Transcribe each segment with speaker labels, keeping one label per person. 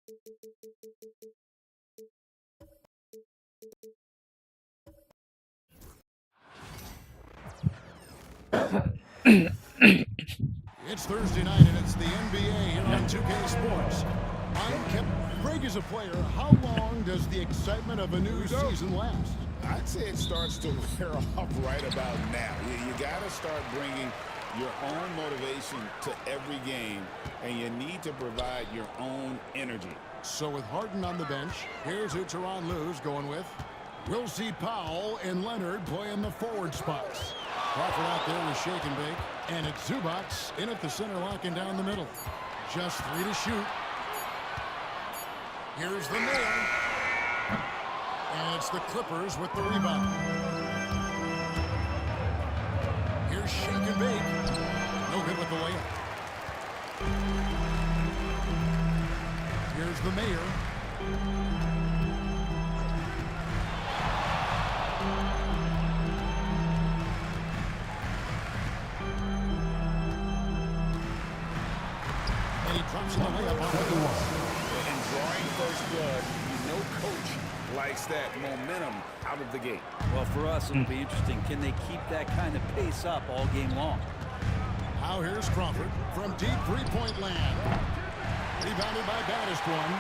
Speaker 1: It's Thursday night, and it's the NBA here on 2K Sports. Greg is a player. How long does the excitement of a new season last?
Speaker 2: I'd say it starts to wear off right about now. You got to start bringing your own motivation to every game, and you need to provide your own energy.
Speaker 1: So with Harden on the bench, here's who Tyronn Lue's going with. We'll see Powell and Leonard playing the forward spots. Crawford out there with shake and bake. And it's Zubac in at the center, locking down the middle. Just 3 to shoot. Here's the nail. And it's the Clippers with the rebound. Here's shake and bake. No good with the layup. Here's the mayor. And he drops in the layup on the one.
Speaker 2: And drawing first blood, no coach likes that momentum out of the gate.
Speaker 3: Well, for us, it'll be interesting. Can they keep that kind of pace up all game long?
Speaker 1: Now here's Crawford from deep three-point land. Rebounded by Battisborn.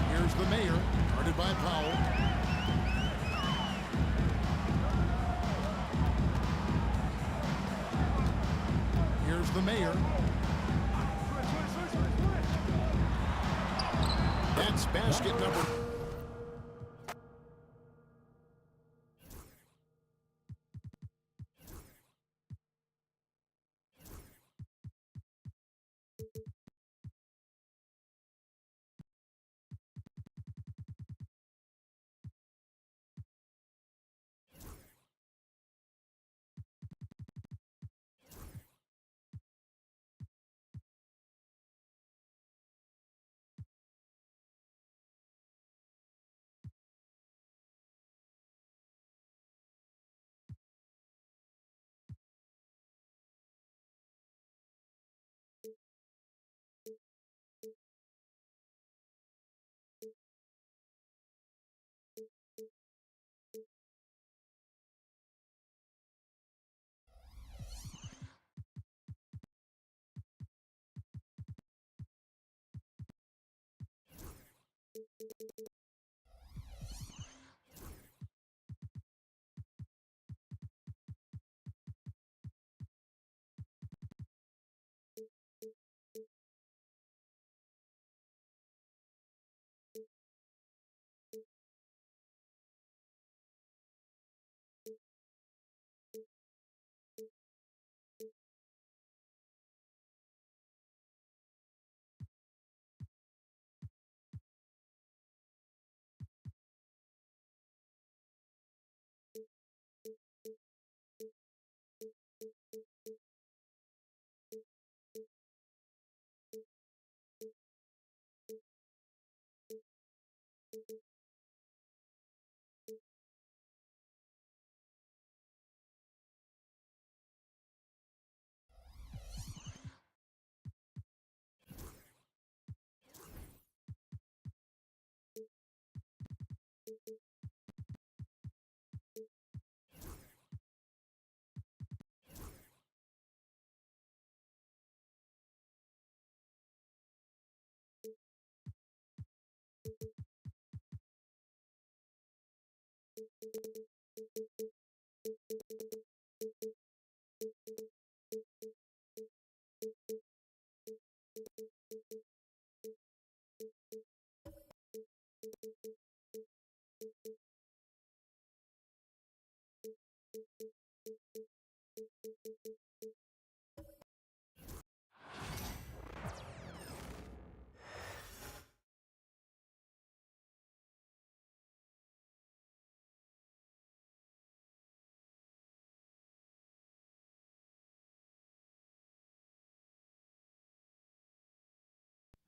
Speaker 1: Here's the mayor, guarded by Powell. Here's the mayor. That's basket number.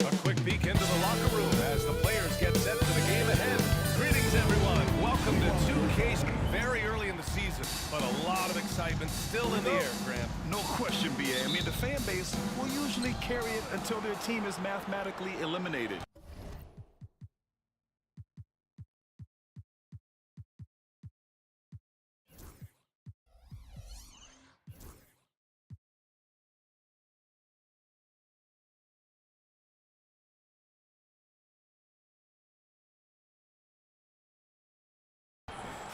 Speaker 4: A quick peek into the locker room as the players get set for the game ahead. Greetings, everyone. Welcome to 2K. Very early in the season. season, but a lot of excitement still in the air, Graham.
Speaker 5: No question, B.A. I mean, the fan base will usually carry it until their team is mathematically eliminated.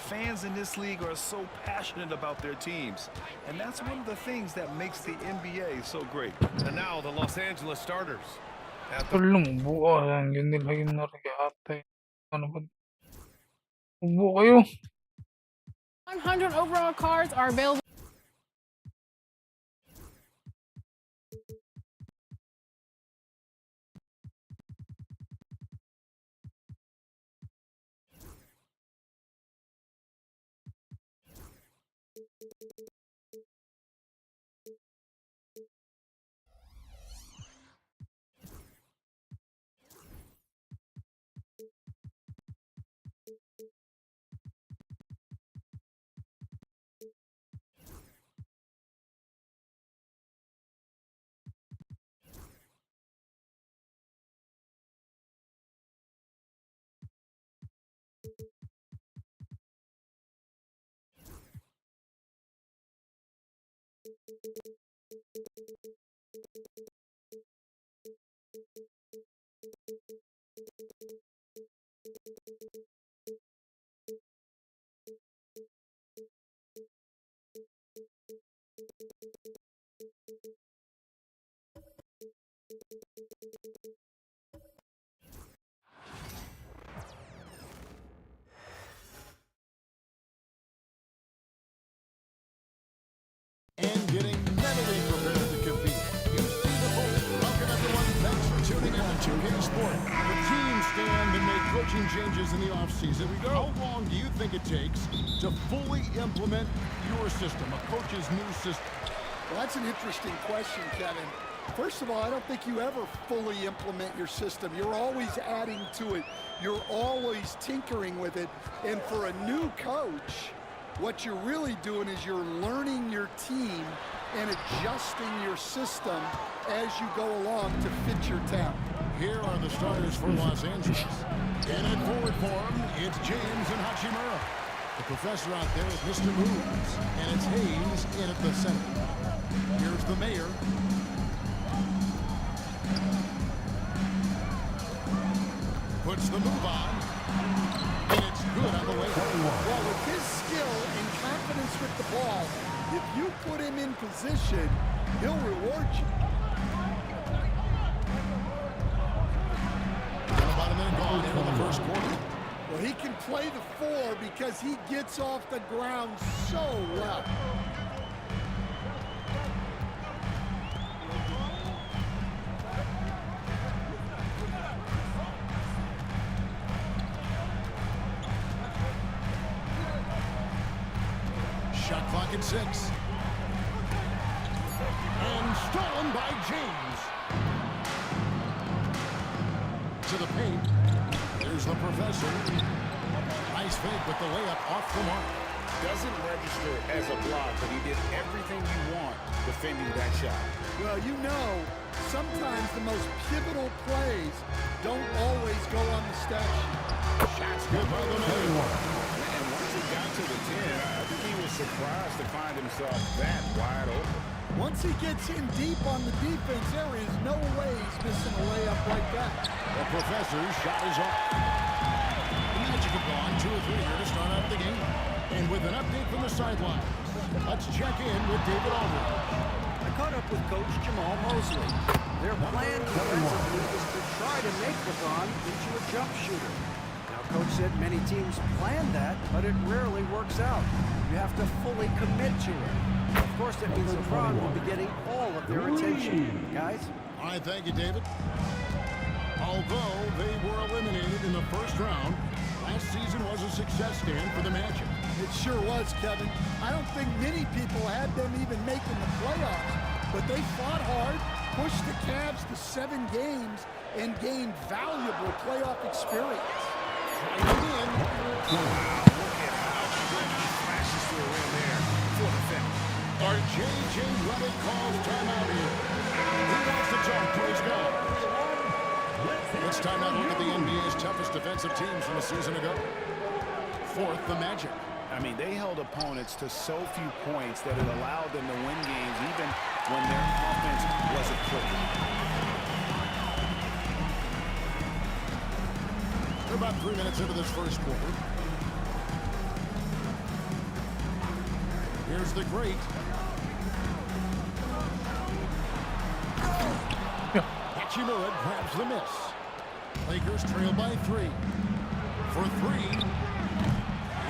Speaker 5: Fans in this league are so passionate about their teams, and that's one of the things that makes the NBA so great.
Speaker 4: And now the Los Angeles starters. At the
Speaker 6: Tulong buo ang yun nila yung narigate. Ano ba? Ubo kayo.
Speaker 7: 100 overall cards are available.
Speaker 1: And getting mentally prepared to compete. You see the vote. Welcome everyone. Thanks for tuning in to 2K Sport. The teams stand and make coaching changes in the offseason. How long do you think it takes to fully implement your system, a coach's new system?
Speaker 8: Well, that's an interesting question, Kevin. First of all, I don't think you ever fully implement your system. You're always adding to it. You're always tinkering with it. And for a new coach, what you're really doing is you're learning your team and adjusting your system as you go along to fit your talent.
Speaker 1: Here are the starters for Los Angeles. And at forward form, it's James and Hachimura. The professor out there is Mr. Moves. And it's Hayes in at the center. Here's the mayor. Puts the move on. And it's good on the way.
Speaker 8: Well, with his skill and confidence with the ball, if you put him in position, he'll reward you.
Speaker 1: About a minute gone here in the first quarter.
Speaker 8: Well, he can play the four because he gets off the ground so well.
Speaker 1: Shot clock at 6. And stolen by James. To the paint. There's the professor. Nice fake with the layup off the mark.
Speaker 2: Doesn't register as a block, but he did everything you want defending that shot.
Speaker 8: Well, you know, sometimes the most pivotal plays don't always go on the stat sheet.
Speaker 1: Shots good by the mayor.
Speaker 2: And once he got to the 10, I think he was surprised to find himself that wide open.
Speaker 8: Once he gets in deep on the defense, there is no way he's missing a layup like that.
Speaker 1: The professor's shot is off. The Magic have gone 2 or 3 here to start out the game. And with an update from the sideline, let's check in with David Aldridge.
Speaker 9: I caught up with Coach Jamal Mosley. Their plan defensively is to try to make LeBron into a jump shooter. Now, Coach said many teams plan that, but it rarely works out. You have to fully commit to it. Of course, that means LeBron will be getting all of their attention. Guys?
Speaker 1: All right, thank you, David. Although they were eliminated in the first round, last season was a success stand for the Magic.
Speaker 8: It sure was, Kevin. I don't think many people had them even making the playoffs, but they fought hard, pushed the Cavs to 7 games, and gained valuable playoff experience.
Speaker 1: Right in.
Speaker 2: Wow, look at how quick he flashes to the rim there.
Speaker 1: J.J. Redick calls timeout here. He wants to talk to his guys. It's time now to look at the NBA's toughest defensive teams from a season ago. Fourth, the Magic.
Speaker 2: I mean, they held opponents to so few points that it allowed them to win games even when their offense wasn't clicking.
Speaker 1: They're about 3 minutes into this first quarter. Here's the great. Hachimura grabs the miss. Lakers trail by 3. For 3.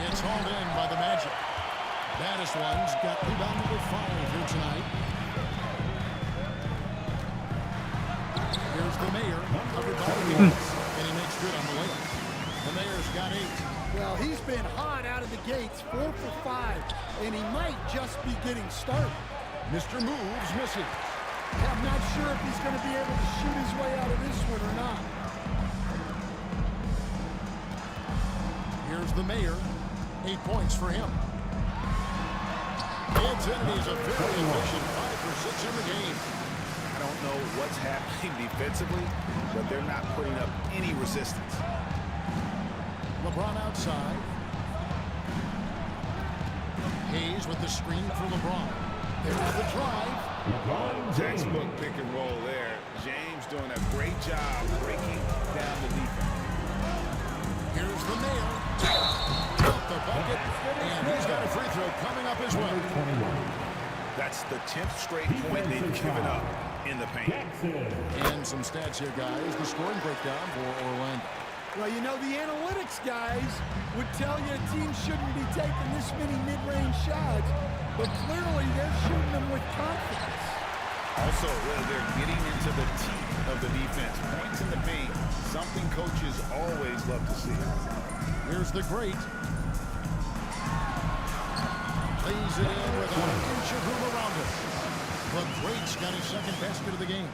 Speaker 1: It's hauled in by the Magic. Baddest ones got rebound number 5 here tonight. Here's the Mayor, covered by the Gates, and he makes good on the layup. The Mayor's got 8.
Speaker 8: Well, he's been hot out of the gates, 4 for 5, and he might just be getting started.
Speaker 1: Mr. Moves misses.
Speaker 8: I'm not sure if he's going to be able to shoot his way out of this one or not.
Speaker 1: Here's the Mayor. 8 points for him. It's in, and he's a very efficient 5 for 6 in the game.
Speaker 2: I don't know what's happening defensively, but they're not putting up any resistance.
Speaker 1: LeBron outside. Hayes with the screen for LeBron. There's the drive.
Speaker 2: Textbook pick and roll there. James doing a great job breaking down the defense.
Speaker 1: Here's the Mayor. Top the bucket, and he's got a free throw coming up as well.
Speaker 2: That's the 10th straight point they've given up in the paint.
Speaker 1: And some stats here, guys. The scoring breakdown for Orlando.
Speaker 8: Well, you know, the analytics guys would tell you a team shouldn't be taking this many mid-range shots, but clearly they're shooting them with confidence.
Speaker 2: Also, they're getting into the teeth of the defense. Points in the paint, something coaches always love to see.
Speaker 1: Here's the great. Lays it in without an inch of room around it. The great's got his second basket of the game.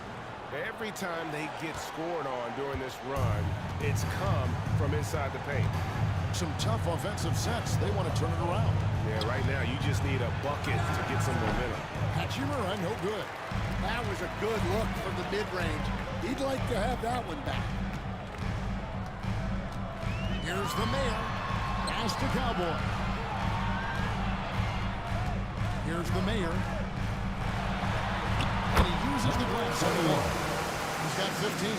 Speaker 4: Every time they get scored on during this run, it's come from inside the paint.
Speaker 1: Some tough offensive sets. They want to turn it around.
Speaker 4: Yeah, right now you just need a bucket to get some momentum.
Speaker 1: Hachimura, no good.
Speaker 8: That was a good look from the mid-range. He'd like to have that one back.
Speaker 1: Here's the Mayor. Pass to Cowboy. Here's the Mayor. And he uses the glass on the wall. He's got 15.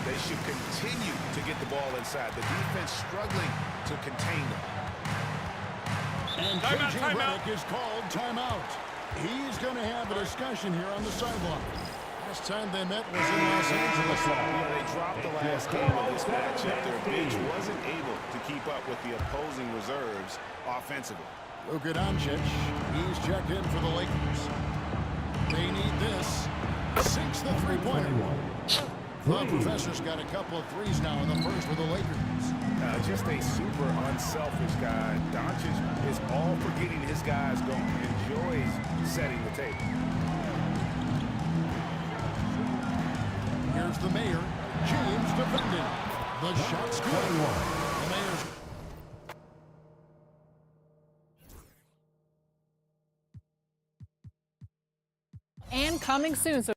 Speaker 2: They should continue to get the ball inside. The defense struggling to contain them.
Speaker 1: And J.J. Redick is called timeout. He's going to have a discussion here on the sideline. Last time they met was in Los Angeles.
Speaker 2: Yeah, they dropped the last game of this matchup. Their bench wasn't able to keep up with the opposing reserves offensively.
Speaker 1: Luka Doncic, he's checked in for the Lakers. They need this. Sinks the three-pointer. The professor's got a couple of threes now in the first for the Lakers.
Speaker 2: Just a super unselfish guy. Doncic is all for getting his guys going. Enjoys setting the table.
Speaker 1: Here's the Mayor. James defending. The shot's good. The Mayor's...
Speaker 7: And coming soon. So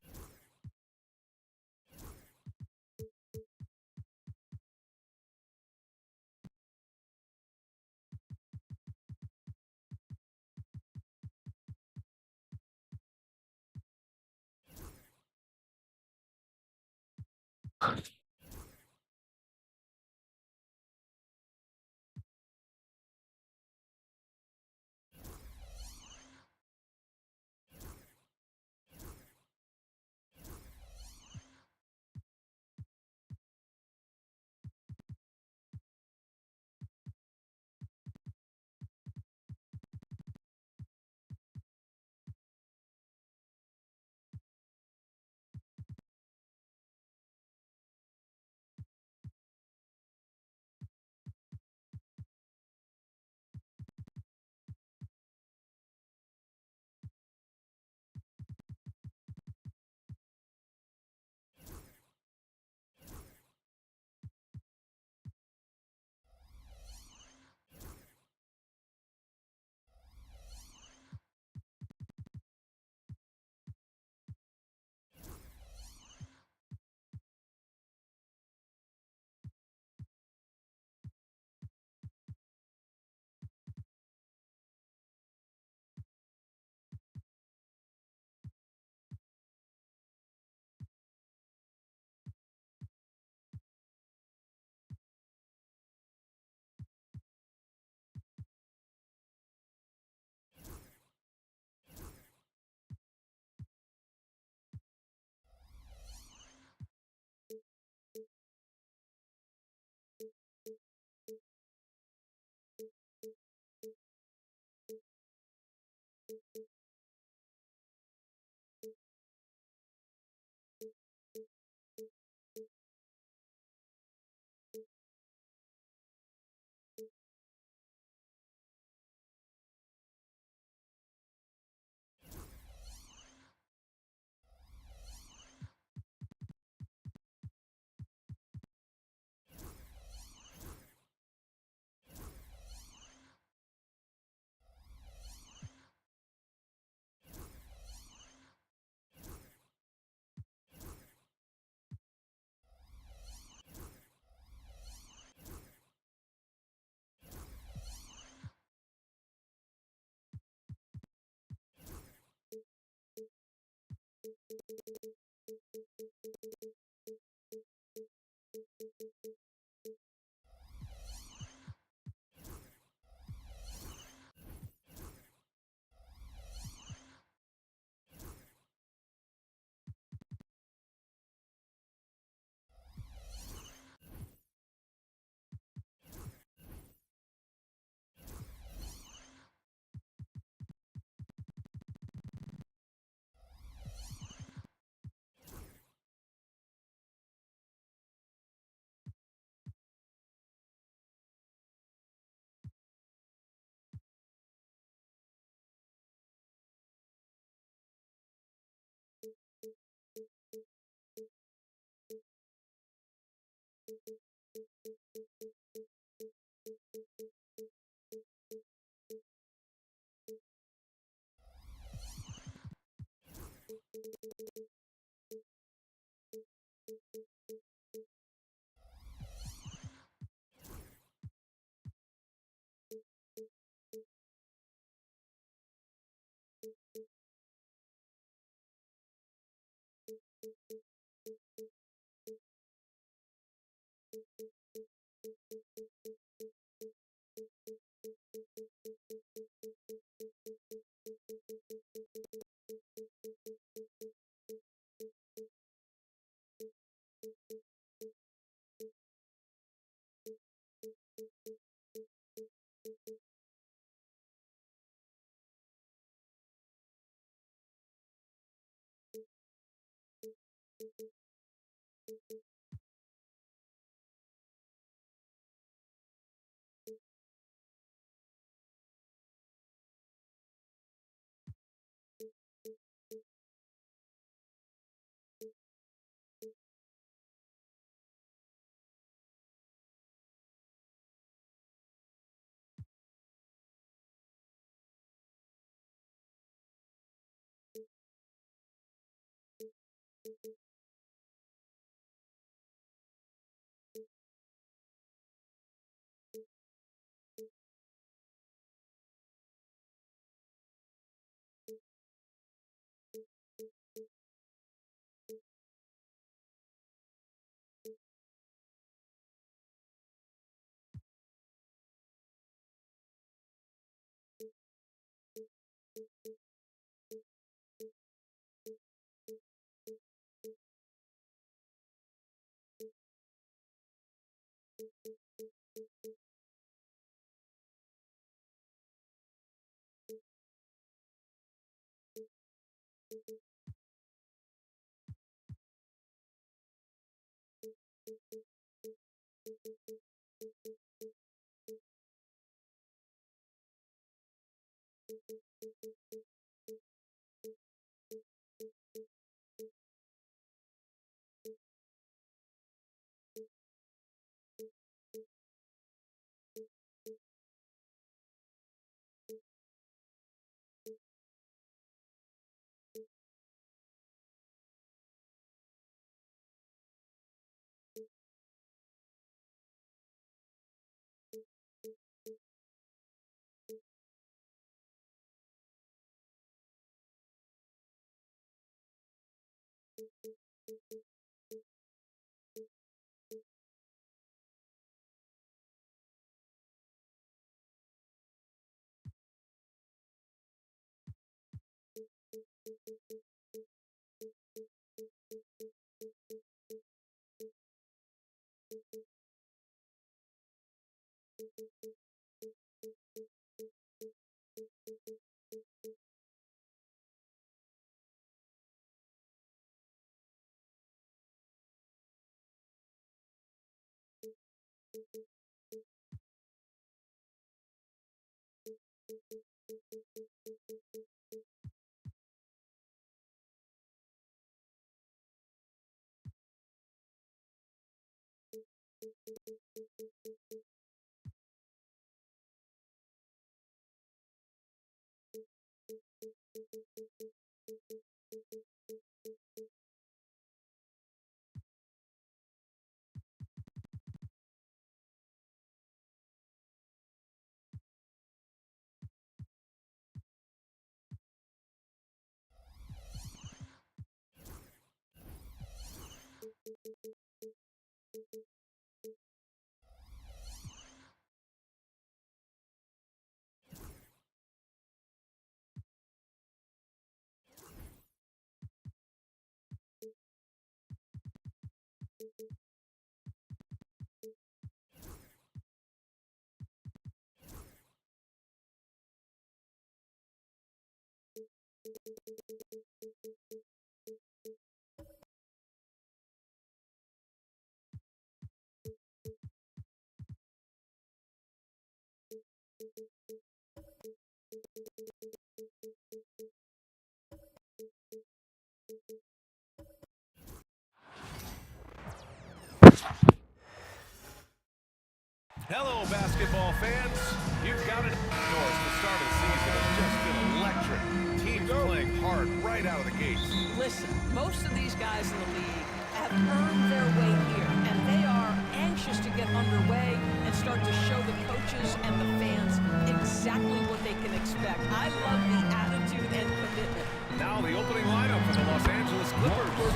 Speaker 4: Hello, basketball fans. You've got it. Doors. The start of the season has just been electric. Teams playing hard right out of the gates.
Speaker 10: Listen, most of these guys in the league have earned their way here, and they are anxious to get underway and start to show the coaches and the fans exactly what they can expect. I love the attitude and commitment.
Speaker 4: Now the opening lineup for the Los Angeles Clippers.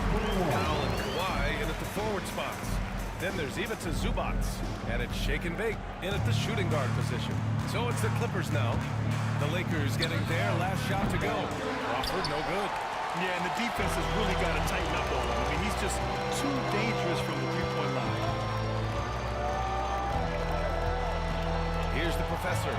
Speaker 4: Powell and Kawhi in at the forward spots. Then there's Ivica Zubac, and it's shake and bake in at the shooting guard position. So it's the Clippers now. The Lakers getting their last shot to go. Crawford, no good.
Speaker 5: Yeah, and the defense has really got to tighten up on him. I mean, he's just too dangerous from the three-point line.
Speaker 4: Here's the professor.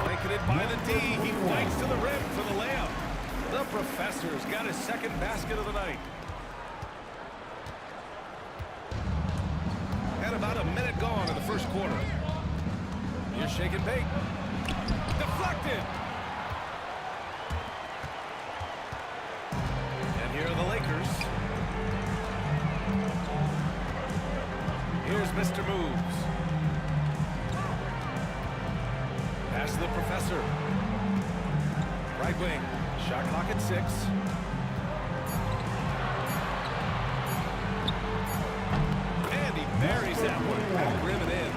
Speaker 4: Blanketed by the D. He fights to the rim for the layup. The professor's got his second basket of the night. And about a minute gone in the first quarter. Here's shake and bake. Deflected. And here are the Lakers. Here's Mr. Moves. Pass to the professor. Right wing. Shot clock at 6. And he buries that one at the rim and in.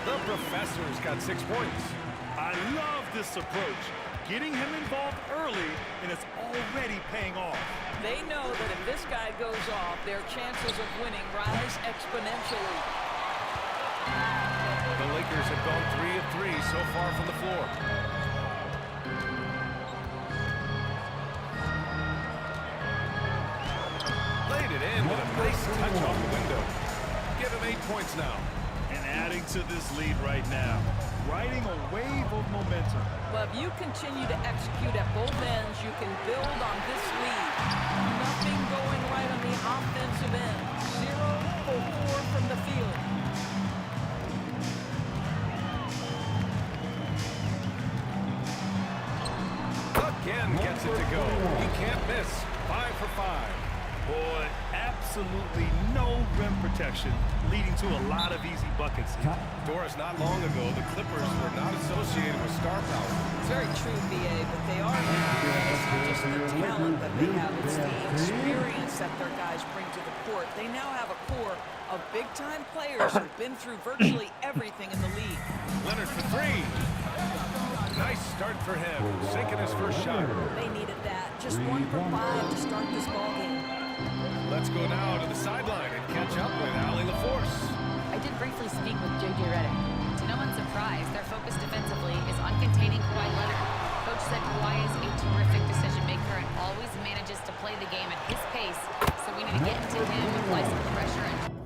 Speaker 4: The professor's got 6 points.
Speaker 5: I love this approach. Getting him involved early, and it's already paying off.
Speaker 10: They know that if this guy goes off, their chances of winning rise exponentially.
Speaker 4: The Lakers have gone 3 of 3 so far from the floor. Laid it in with a nice touch off the window. Give him 8 points now.
Speaker 5: And adding to this lead right now, riding a wave of momentum.
Speaker 10: Well, if you continue to execute at both ends, you can build on this lead. Nothing going right on the offensive end. 0 for 4 from the field.
Speaker 4: Again gets it to go. He can't miss. 5 for 5.
Speaker 5: Boy, absolutely no rim protection, leading to a lot of easy buckets.
Speaker 4: Doris, not long ago, the Clippers were not associated with star power.
Speaker 10: It's very true, BA, but they are now. It's not just the talent that they have, it's the experience that their guys bring to the court. They now have a core of big-time players who've been through virtually everything in the league.
Speaker 4: Leonard for 3. Nice start for him, sinking his first shot.
Speaker 10: They needed that. Just 1 for 5 to start this ballgame.
Speaker 4: Let's go now to the sideline and catch up with Allie LaForce.
Speaker 11: I did briefly speak with J.J. Redick. To no one's surprise, their focus defensively is on containing Kawhi Leonard. Coach said Kawhi is a terrific decision maker and always manages to play the game at his pace, so we need to get into him and apply some pressure and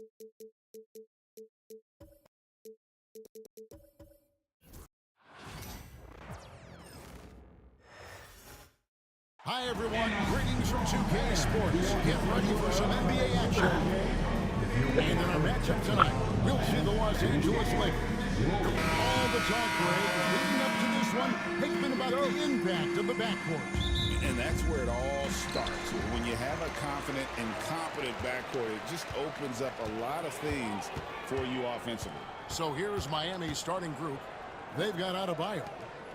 Speaker 1: Hi, everyone. Greetings from 2K Sports. Get ready for some NBA action. And in our matchup tonight, we'll see the Los Angeles Lakers. All the talk, Greg, leading up to this one has been about the impact of the backcourt.
Speaker 2: And that's where it all starts. When you have a confident and competent backcourt, it just opens up a lot of things for you offensively.
Speaker 1: So here's Miami's starting group. They've got Adebayo.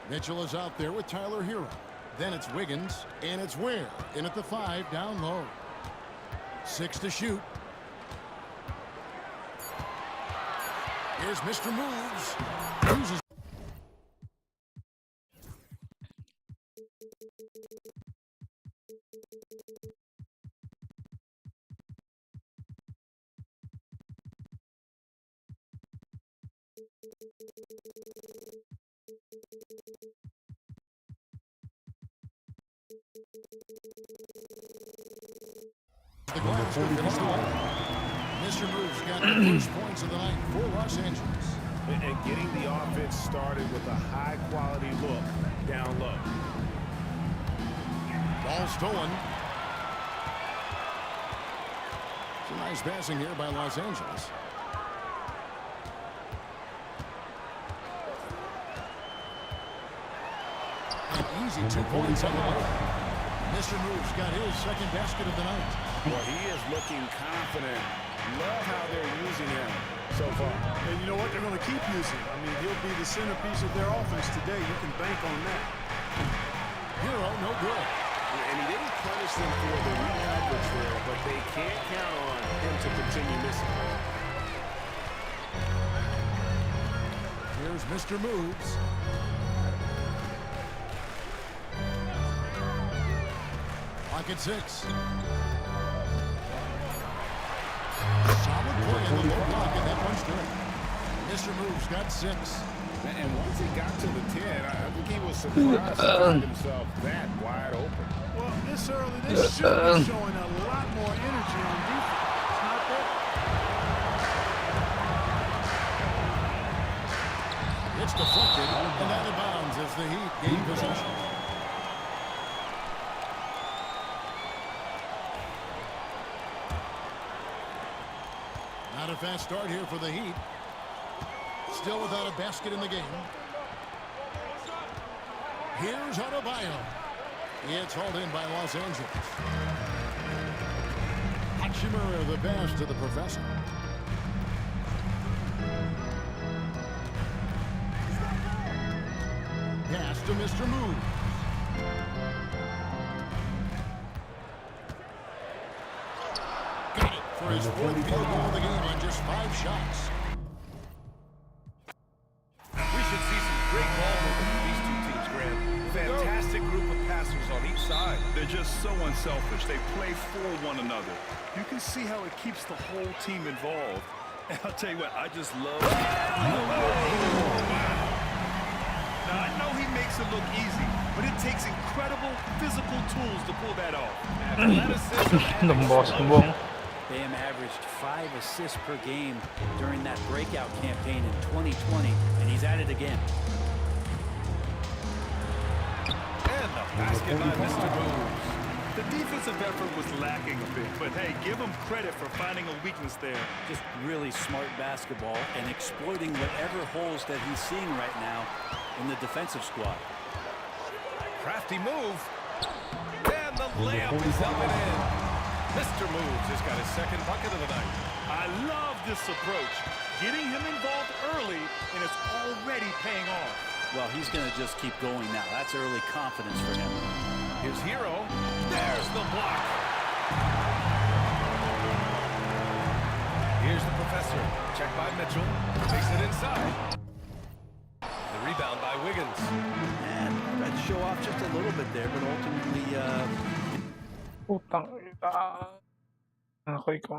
Speaker 1: Mitchell is out there with Tyler Hero. Then it's Wiggins, and it's Ware in at the 5 down low. 6 to shoot. Here's Mr. Moves. Uses the glass to finish the line. Mr. Moves got the first points of the night for Los Angeles.
Speaker 4: And getting the offense started with a high-quality look down low.
Speaker 1: Ball stolen. Some nice passing here by Los Angeles. An easy 2 points on the board. Mr. Moves got his second basket of the night.
Speaker 2: Well, he is looking confident. Love how they're using him so far.
Speaker 5: And you know what? They're going to keep using him. I mean, he'll be the centerpiece of their offense today. You can bank on that.
Speaker 1: Hero, no good.
Speaker 4: And he didn't punish them for the re-coverage there, but they can't count on him to continue missing.
Speaker 1: Here's Mr. Moves. Lock at 6. Solid play in the low block, and that one's good. Mr. Moves got 6.
Speaker 2: And once he got to the 10, I think he was surprised to find himself that wide open.
Speaker 5: Well, this early, this should be showing a lot more energy on defense. It's not there.
Speaker 1: It's deflected, and out of bounds as the Heat gain possession. Not a fast start here for the Heat. Still without a basket in the game. Here's Adebayo. It's hauled in by Los Angeles. Hachimura the pass to the professor. Pass to Mr. Moves. Got it for his 4th field goal of the game on just 5 shots.
Speaker 4: We should see some great ball movement from these two teams, Graham. Fantastic group of passers on each side.
Speaker 5: They're just so unselfish. They play for one another. You can see how it keeps the whole team involved. And I'll tell you what, I just love it. Now, I know he makes it look easy, but it takes incredible physical tools to pull that off.
Speaker 3: Bam averaged 5 assists per game during that breakout campaign in 2020, and he's at it again.
Speaker 4: And the basket by Mr. Moves.
Speaker 5: The defensive effort was lacking a bit, but hey, give him credit for finding a weakness there.
Speaker 3: Just really smart basketball and exploiting whatever holes that he's seeing right now in the defensive squad.
Speaker 4: Crafty move. And the layup is up and in. Mr. Moves has got his second bucket of the night.
Speaker 5: I love this approach. Getting him involved early, and it's already paying off.
Speaker 3: Well, he's going to just keep going now. That's early confidence for him.
Speaker 4: Here's Hero. There's the block. Here's the professor. Check by Mitchell. Takes it inside. The rebound by Wiggins.
Speaker 3: And tried to show off just a little bit there, but ultimately...
Speaker 6: Putang ina. Ako ikaw.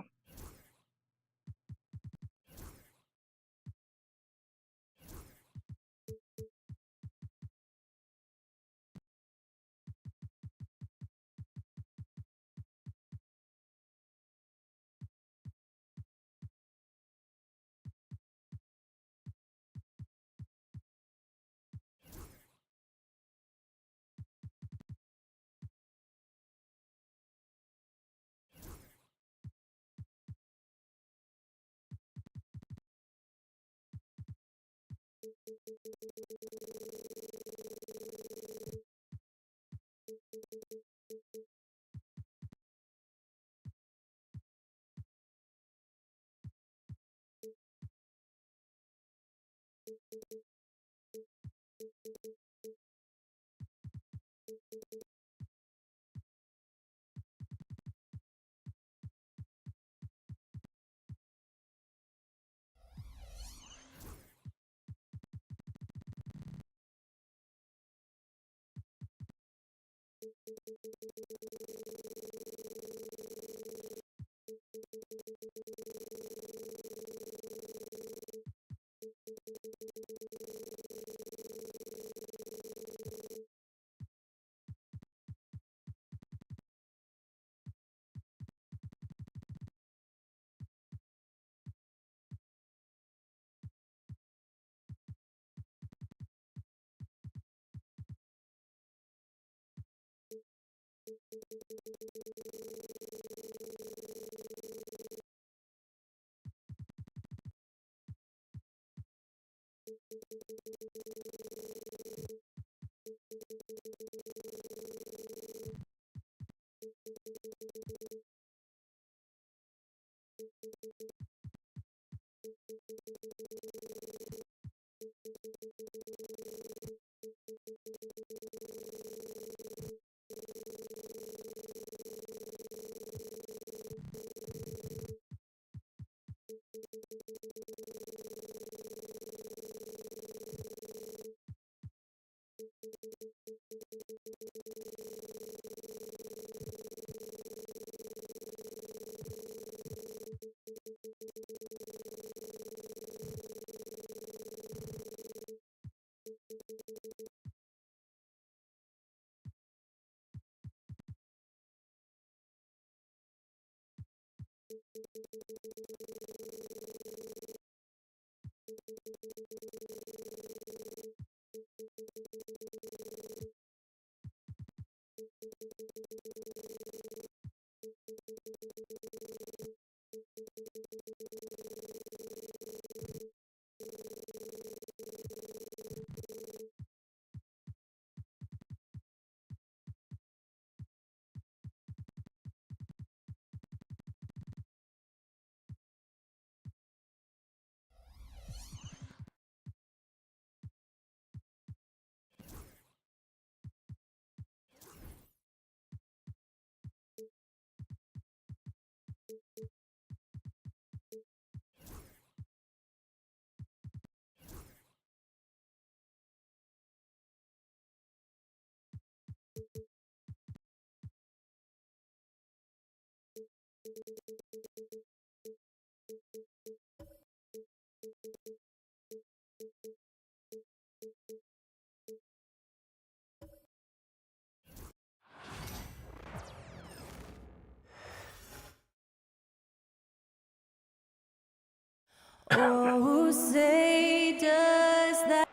Speaker 12: Oh, say does that.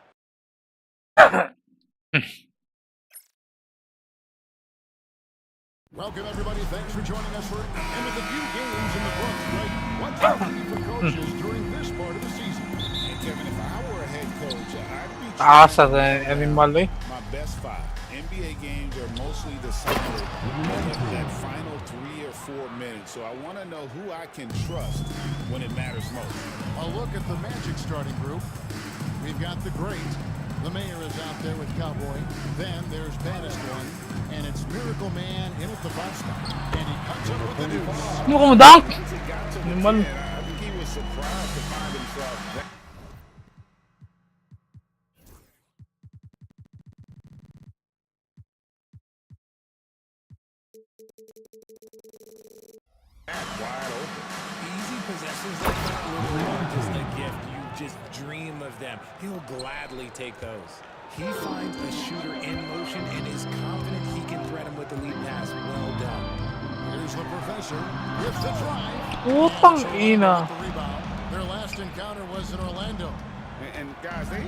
Speaker 1: Welcome, everybody. Thanks for joining us for and with a few games in the books, right? What's the key for coaches during this part of the season?
Speaker 2: And Kevin, if I were a head coach, I'd be
Speaker 6: Asa
Speaker 2: trying to
Speaker 6: animal eh.
Speaker 2: my best 5. NBA games are mostly decided in that final 3 or 4 minutes. So I want to know who I can trust when it matters most.
Speaker 1: A look at the Magic starting group. We've got the great. The mayor is out there with Cowboy. Then there's baddest one. And it's Miracle Man in at the 5 spot. And he cuts up with the deuce.
Speaker 6: Mo ko dunk.
Speaker 2: Once it got to the
Speaker 6: Animal.
Speaker 2: 10, I think he was surprised to find himself that
Speaker 4: wide open. Easy possessions like that really are just a gift. You just dream of them. He'll gladly take those. He finds a shooter in motion and is confident he can thread him with the lead pass. Well done.
Speaker 1: Here's the professor. Hits the drive.
Speaker 6: Putang ina.
Speaker 1: The rebound. Their last encounter was in Orlando.
Speaker 2: And guys, they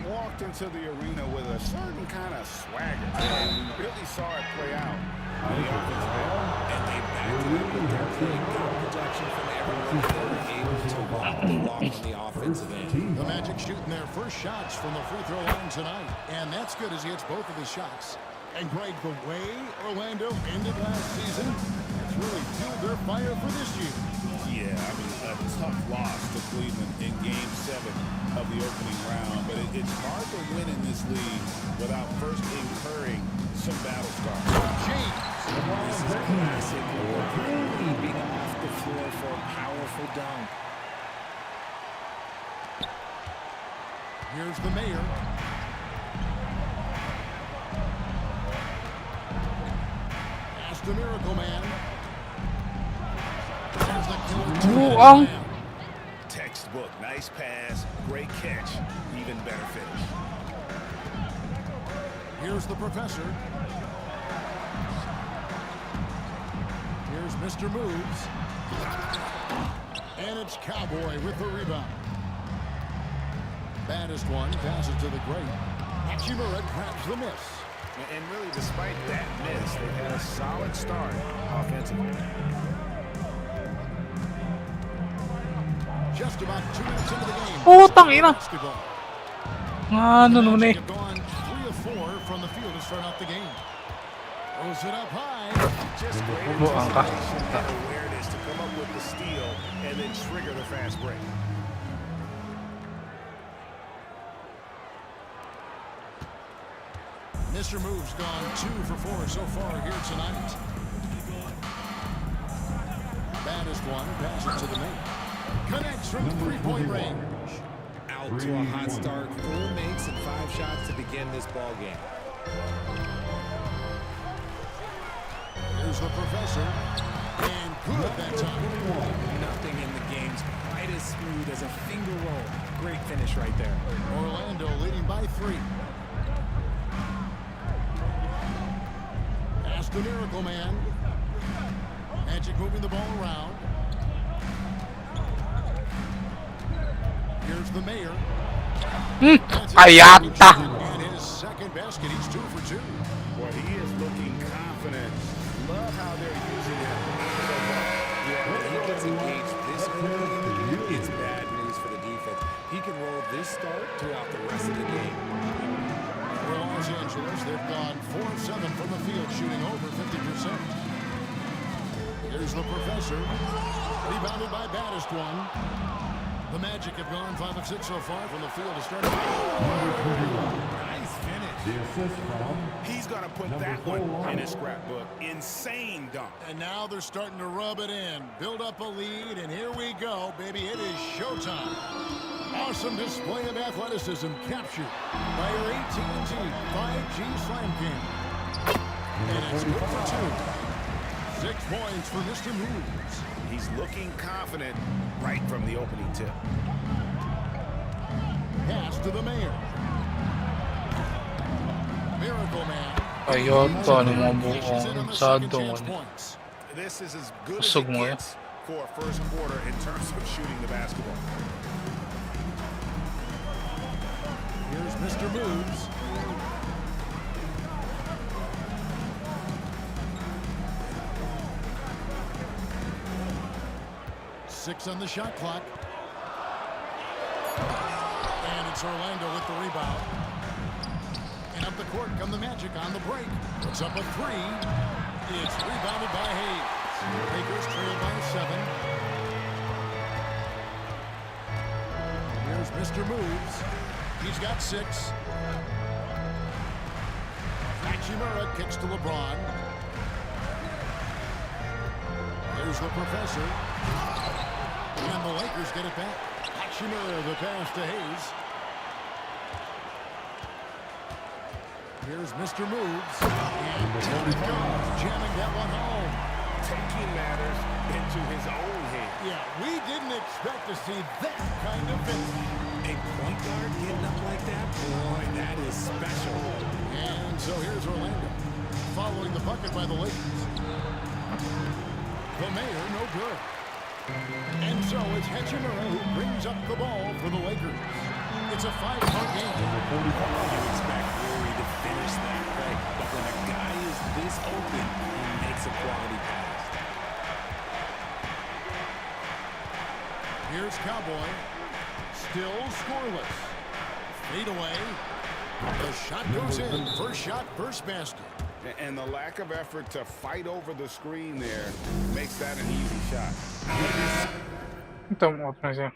Speaker 2: walked into the arena with a certain kind of swagger. And we really saw it play out on the offensive end.
Speaker 3: And they backed it up with their playing good protection from everyone. They were able to walk the walk
Speaker 13: off on the offensive end.
Speaker 1: The Magic shooting their first shots from the free throw line tonight. And that's good as he hits both of his shots. And Greg, the way Orlando ended last season, it's really fueled their fire for this year.
Speaker 2: Yeah, I mean, a tough loss to Cleveland in Game 7 of the opening round. But it's hard to win in this league without first incurring some battle scars.
Speaker 1: James.
Speaker 13: This is classic. Leaping off the floor for a powerful dunk.
Speaker 1: Here's the mayor. That's the Miracle Man. There's the killer.
Speaker 2: Textbook. Nice pass. Great catch. Even better finish.
Speaker 1: Here's the Professor. Here's Mr. Moves. And it's Cowboy with the rebound. Baddest one passes to the great. Hachimura grabs the miss.
Speaker 4: And really, despite that miss, they've had a solid start offensively.
Speaker 1: Just about 2 minutes into the game.
Speaker 6: Putang ina.
Speaker 1: Basketball.
Speaker 6: Ano naman eh.
Speaker 1: Have gone 3 of 4 from the field to start out the game. Throws it up high.
Speaker 2: Just great anticipation and awareness to come up with the steal and then trigger the fast break.
Speaker 1: Mr. Move's gone 2 for 4 so far here tonight. Baddest one passes to the main. Connects from 3-point range.
Speaker 13: Out to a hot start. 4 makes and 5 shots to begin this ball game.
Speaker 1: Here's the Professor. And good that time.
Speaker 13: Nothing in the game's quite as smooth as a finger roll. Great finish right there.
Speaker 1: Orlando leading by 3. That's the Miracle Man. Magic moving the ball around. Here's the mayor.
Speaker 6: Ayata.
Speaker 1: And his second basket. He's 2 for 2.
Speaker 2: Well, he is looking confident. Love how they're using him so far.
Speaker 13: Yeah, when he gets engaged this early, it's bad news for the defense. He can roll this start throughout the rest of the game.
Speaker 1: For Los Angeles, they've gone 4 of 7 from the field, shooting over 50%. Here's the Professor. Rebounded by Baddest one. The Magic have gone 5 of 6 so far from the field to start.
Speaker 2: Nice finish. He's going to put that one in his scrapbook. Insane dunk.
Speaker 1: And now they're starting to rub it in. Build up a lead, and here we go, baby. It is showtime. Awesome display of athleticism captured by your AT&T 5G Slam Cam. And it's good for 2. 6 points for Mr. Moves.
Speaker 2: He's looking confident right from the opening tip.
Speaker 1: Pass to the mayor. Miracle Man.
Speaker 6: Ayata, ano mga buong sadong ano.
Speaker 2: This is as good as
Speaker 6: Usog
Speaker 2: it
Speaker 6: mo
Speaker 2: gets for a first quarter in terms of shooting the basketball.
Speaker 1: Here's Mr. Moves. Six on the shot clock. And it's Orlando with the rebound. And up the court come the Magic on the break. It's up a 3. It's rebounded by Hayes. Lakers trail by 7. Here's Mr. Moves. He's got 6. Hachimura kicks to LeBron. Here's the Professor. And the Lakers get it back. Hachimura the pass to Hayes. Here's Mr. Moves. And Terry Jones jamming that one home.
Speaker 2: Taking matters into his own hand.
Speaker 1: Yeah, we didn't expect to see that kind of finish.
Speaker 13: A point guard getting up like that? Boy, that is special.
Speaker 1: And so here's Orlando. Following the bucket by the Lakers. The mayor, no good. And so it's Hachimura who brings up the ball for the Lakers. It's a 5-point game.
Speaker 13: You expect Rory to finish that play, but when a guy is this open, he makes a quality pass.
Speaker 1: Here's Cowboy. Still scoreless. Fade away. The shot goes in. First shot, first basket.
Speaker 2: And the lack of effort to fight over the screen there makes that an easy shot.
Speaker 6: Então, outro exemplo.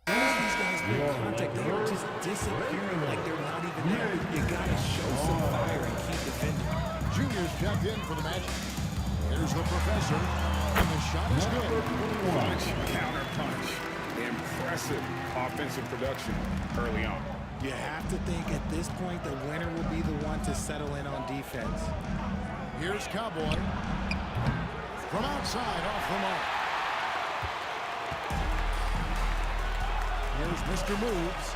Speaker 13: These guys make contact, they are just disappearing like they're not even there. You gotta show some fire and keep defending.
Speaker 1: Junior's checked in for the Magic. Here's the professor, and the shot is good.
Speaker 2: Punch, counter punch. Impressive offensive production early on.
Speaker 13: You have to think at this point the winner will be the one to settle in on defense.
Speaker 1: Here's Cowboy. From outside, off the mark. Here's Mr. Moves.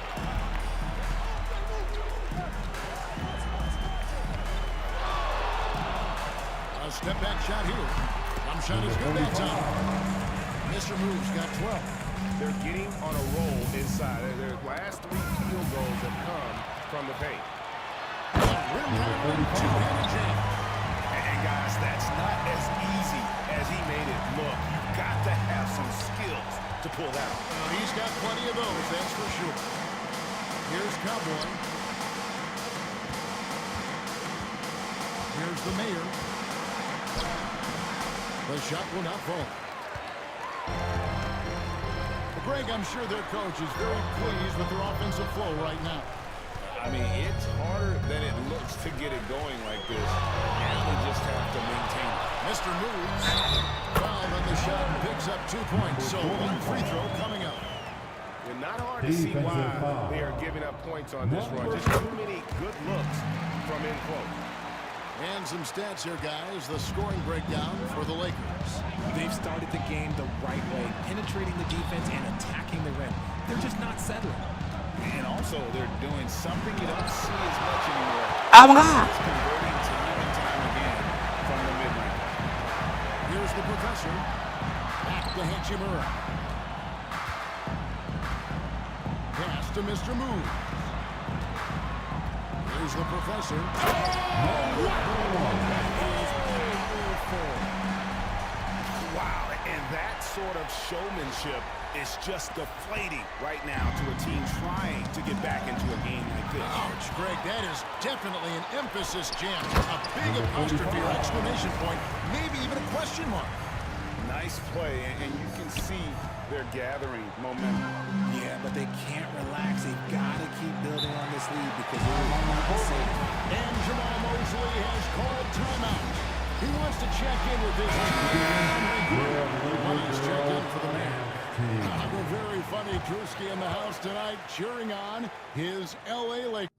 Speaker 1: A step back shot here. Jump shot is good that time. Mr. Moves got 12.
Speaker 2: They're getting on a roll inside. Their last 3 field goals have come from the paint.
Speaker 1: Two-handed jam.
Speaker 2: And guys, that's not as easy as he made it look. You've got to have some skills to pull that off.
Speaker 1: He's got plenty of those, that's for sure. Here's Cowboy. Here's the Mayor. The shot will not fall. Greg, I'm sure their coach is very pleased with their offensive flow right now.
Speaker 2: I mean, it's harder than it looks to get it going like this. And we just have to maintain it.
Speaker 1: Mr. Moves fouled on the shot and picks up 2 points. So one free throw coming up.
Speaker 2: It's not hard to see why they are giving up points on this run. Just too many good looks from in close.
Speaker 1: And some stats here, guys. The scoring breakdown for the Lakers.
Speaker 13: They've started the game the right way, penetrating the defense and attacking the rim. They're just not settling.
Speaker 2: And also, they're doing something you don't see as much anymore.
Speaker 1: It's
Speaker 2: converting time and time again from the mid-range.
Speaker 1: Here's the professor. Back to Hachimura. Pass to Mr. Moves. Here's the professor.
Speaker 2: Wow, and that sort of showmanship is just deflating right now to a team trying to get back into a game like this.
Speaker 1: Ouch, Greg, that is definitely an emphasis jam. A big apostrophe or exclamation point, maybe even a question mark.
Speaker 2: Nice play, and you can see they're gathering momentum.
Speaker 13: Yeah, but they can't relax. They've got to keep building on this lead because they're not safe.
Speaker 1: And Jamal Mosley has called timeout. He wants to check in with this team. He's checked in for the man. A very funny Drewski in the house tonight, cheering on his L.A. Lakers.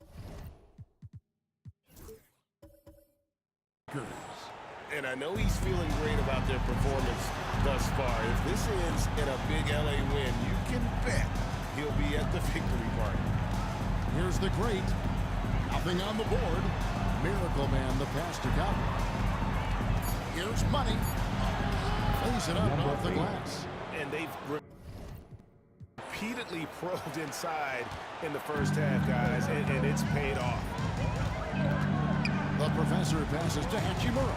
Speaker 2: And I know he's feeling great about their performance thus far. If this ends in a big LA win, you can bet he'll be at the victory party.
Speaker 1: Here's the great. Nothing on the board. Miracle Man, the pass to Cowboy. Here's Money. Plays it up off the glass.
Speaker 2: And they've repeatedly probed inside in the first half, guys, and it's paid off.
Speaker 1: The professor passes to Hachimura.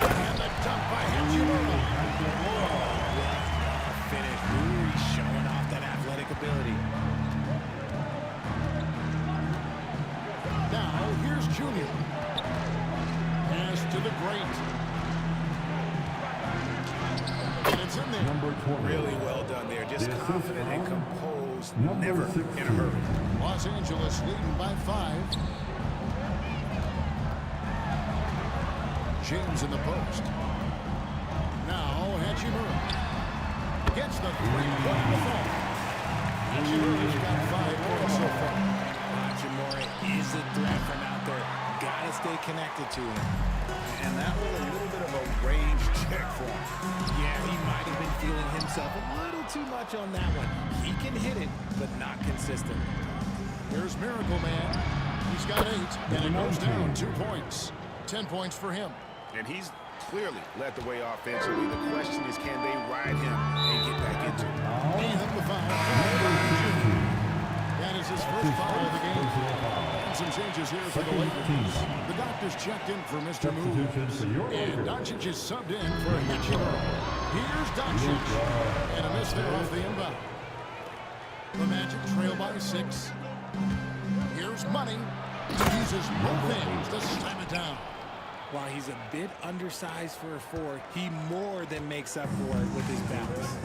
Speaker 1: And the dunk by Hachimura.
Speaker 13: Finish. Really showing off that athletic ability.
Speaker 1: Now, here's Junior. Pass to the great. And it's in there.
Speaker 2: Really well done there. Just confident and composed. Never in a hurry.
Speaker 1: Los Angeles leading by 5. James in the post. Now Hachimura gets the three-point ball. Hachimura's got 5 points so far.
Speaker 13: Hachimura is a threat from out there. Gotta stay connected to him.
Speaker 2: And that was a little bit of a range check for him.
Speaker 13: Yeah, he might have been feeling himself a little too much on that one. He can hit it, but not consistent.
Speaker 1: Here's Miracle Man. He's got 8, and it goes down 2 points. 10 points for him.
Speaker 2: And he's clearly led the way offensively. The question is, can they ride him and get back into it?
Speaker 1: And the foul. That is his first foul of the game. And some change changes here for the Lakers. The doctors checked in for Mr. Moves. And Doncic is subbed in for Hachimura. Here's Doncic. And a miss there off the inbound. The Magic trail by 6. Here's Money. He uses both hands to slam it down.
Speaker 13: While he's a bit undersized for a 4, he more than makes up for it with his bounce.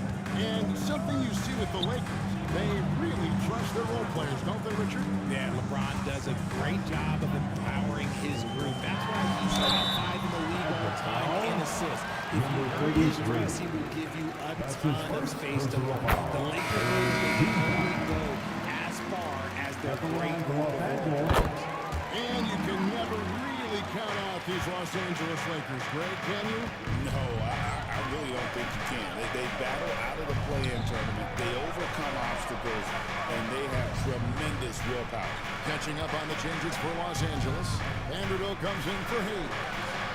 Speaker 1: And something you see with the Lakers, they really trust their role players, don't they, Richard?
Speaker 13: Yeah, LeBron does a great job of empowering his group. That's why he's top 5 in the league all time in assists. If you heard his dress, he will give you a ton of space to work. The Lakers will only go as far as their great group of players.
Speaker 1: And you can never really count out these Los Angeles Lakers, Greg, can you?
Speaker 2: No, I really don't think you can. They battle out of the play-in tournament. They overcome obstacles, and they have tremendous willpower.
Speaker 1: Catching up on the changes for Los Angeles. Vanderbilt comes in for Hayes.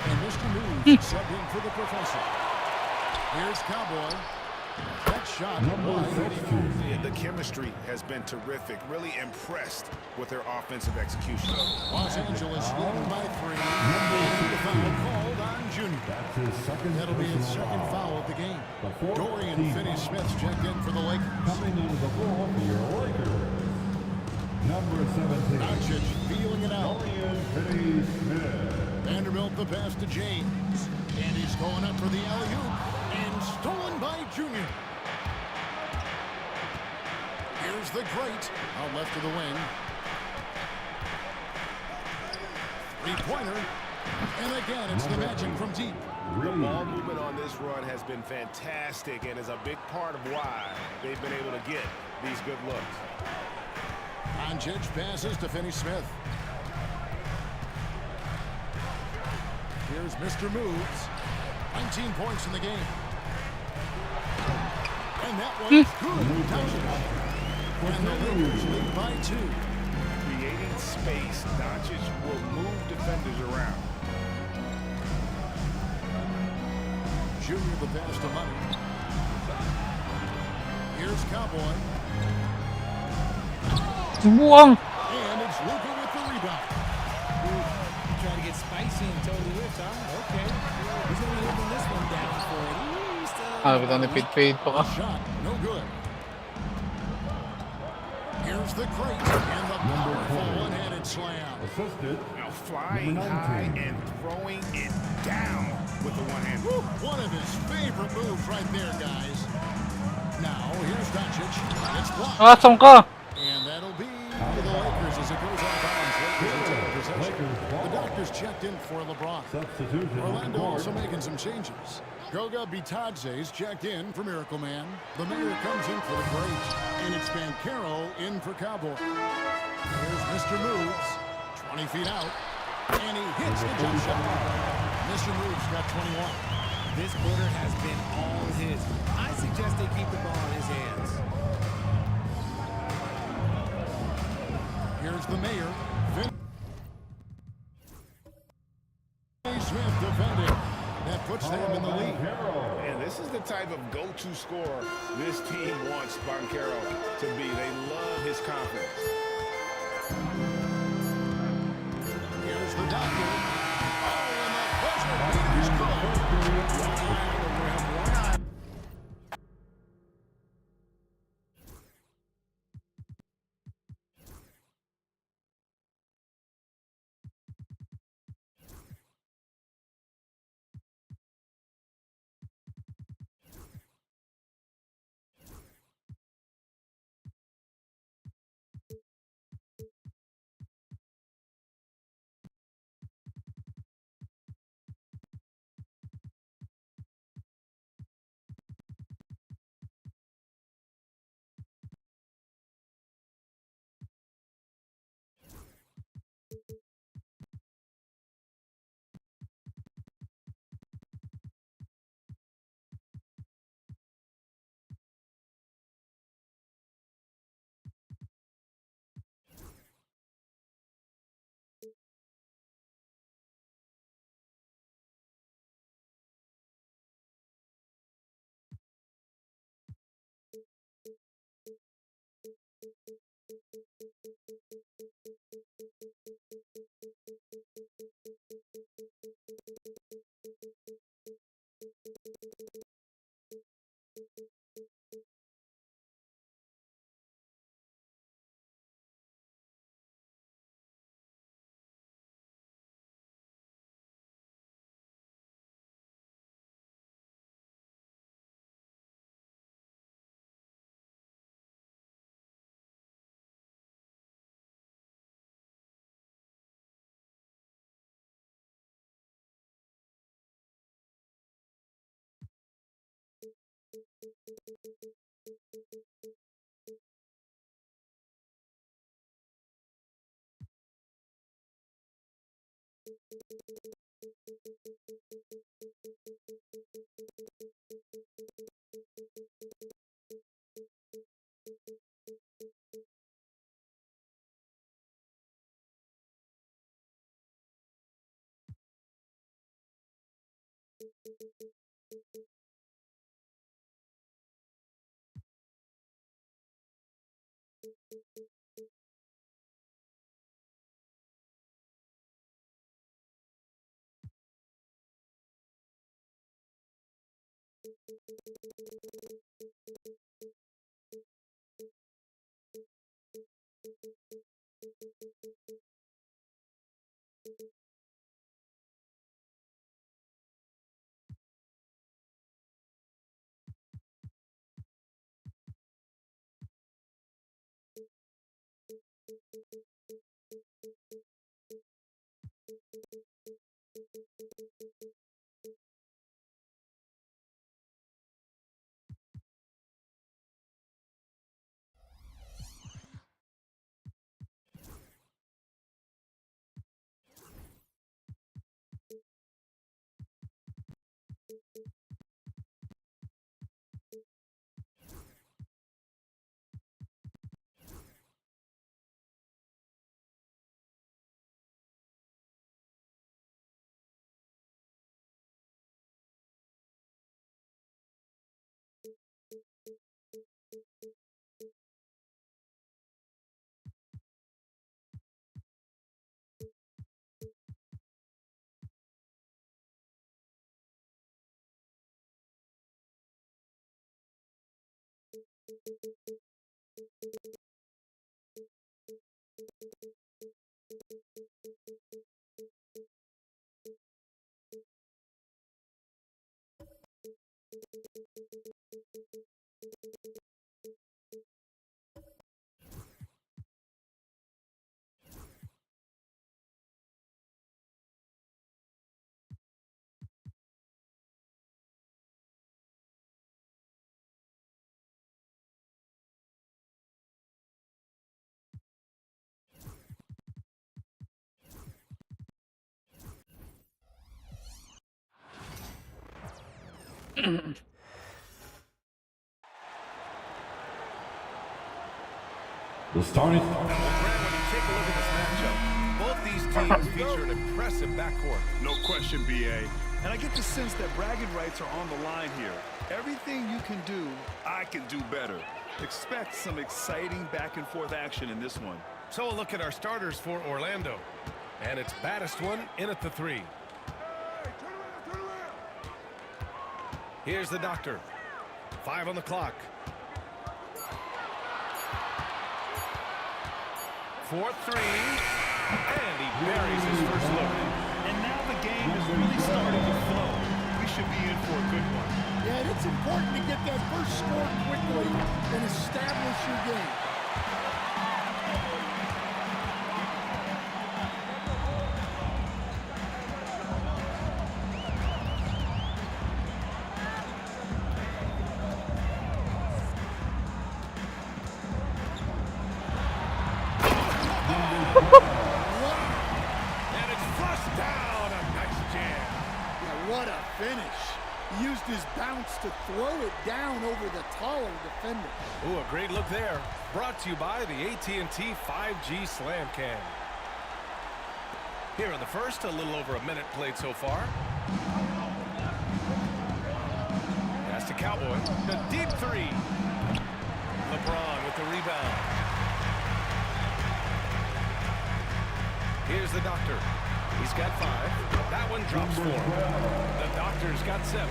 Speaker 1: And Mr. Moves subbed in for the professor. Here's Cowboy. That shot.
Speaker 2: The chemistry has been terrific. Really impressed with their offensive execution.
Speaker 1: Los Angeles leading by 3. And the foul called on Junior. That'll be his second foul of the game. Dorian Finney-Smith's checked in for the Lakers.
Speaker 14: Coming into the ball for your Lakers. Number 17.
Speaker 1: Doncic feeling it out.
Speaker 14: Dorian Finney-Smith.
Speaker 1: Vanderbilt the pass to James. And he's going up for the alley-oop. And stolen by Junior. Here's the great out left of the wing. Three-pointer. And again, it's the Magic from deep.
Speaker 2: The ball movement on this run has been fantastic and is a big part of why they've been able to get these good looks.
Speaker 1: Doncic passes to Finney-Smith. Here's Mr. Moves. 19 points in the game. And that one's good. Doncic. And the Lakers lead by 2.
Speaker 2: Creating space, Doncic will move defenders around.
Speaker 1: Junior the pass to Money. Here's Cowboy. And it's Luka with the rebound.
Speaker 13: Trying to get spicy and totally whipped, huh? Okay. He's going to be holding this one down for it.
Speaker 6: Kita nipid-fade pa ka.
Speaker 1: Shot, no good. Here's the crate and the powerful one-handed slam.
Speaker 14: Assisted.
Speaker 2: Now flying high and throwing it down with the one hand.
Speaker 1: One of his favorite moves right there, guys. Now, here's Doncic. It's blocked.
Speaker 6: Awesome ka!
Speaker 1: And that'll be the Lakers as it goes out of bounds. Lakers will take possession. The doctors checked in for LeBron.
Speaker 14: Substitution.
Speaker 1: Orlando also making some changes. Goga Bitadze's checked in for Miracle Man. The Mayor comes in for the Great. And it's Banchero in for Cowboy. Here's Mr. Moves. 20 feet out. And he hits the jump shot. Mr. Moves got 21.
Speaker 13: This quarter has been all his. I suggest they keep the ball in his hands.
Speaker 1: Here's the Mayor. Smith defending. That puts them in the lead.
Speaker 2: And this is the type of go-to scorer this team wants Banchero to be. They love his confidence.
Speaker 1: Here's the doctor. Oh, and that buzzer beater's good.
Speaker 14: The starting.
Speaker 4: Now, Grant, when you take a look at this matchup, both these teams feature an impressive backcourt.
Speaker 5: No question, BA. And I get the sense that bragging rights are on the line here. Everything you can do, I can do better. Expect some exciting back-and-forth action in this one.
Speaker 4: So a look at our starters for Orlando. And it's baddest one in at the 3. Here's the doctor. 5 on the clock. 4-3. And he buries his first look.
Speaker 8: And now the game is really starting to flow. We should be in for a good one. Yeah, and it's important to get that first score quickly and establish your game.
Speaker 4: And it's flushed down. A nice jam.
Speaker 8: Yeah, what a finish. He used his bounce to throw it down over the taller defender.
Speaker 4: Ooh, a great look there. Brought to you by the AT&T 5G Slam Cam. Here in the first, a little over a minute played so far. Pass to Cowboy. The deep 3. LeBron with the rebound. Here's the doctor. He's got 5. That one drops 4. The doctor's got 7.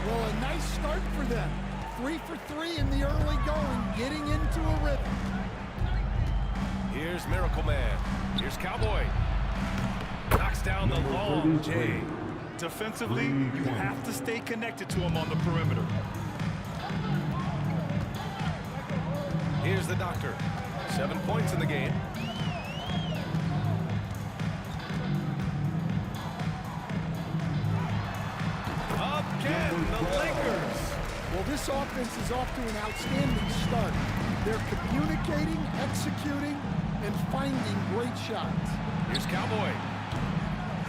Speaker 8: Well, a nice start for them. 3 for 3 in the early going, getting into a rhythm.
Speaker 4: Here's Miracle Man. Here's Cowboy. Knocks down the long J.
Speaker 5: Defensively, you have to stay connected to him on the perimeter.
Speaker 4: Here's the doctor. 7 points in the game. Again, the Lakers.
Speaker 8: Well, this offense is off to an outstanding start. They're communicating, executing, and finding great shots.
Speaker 4: Here's Cowboy.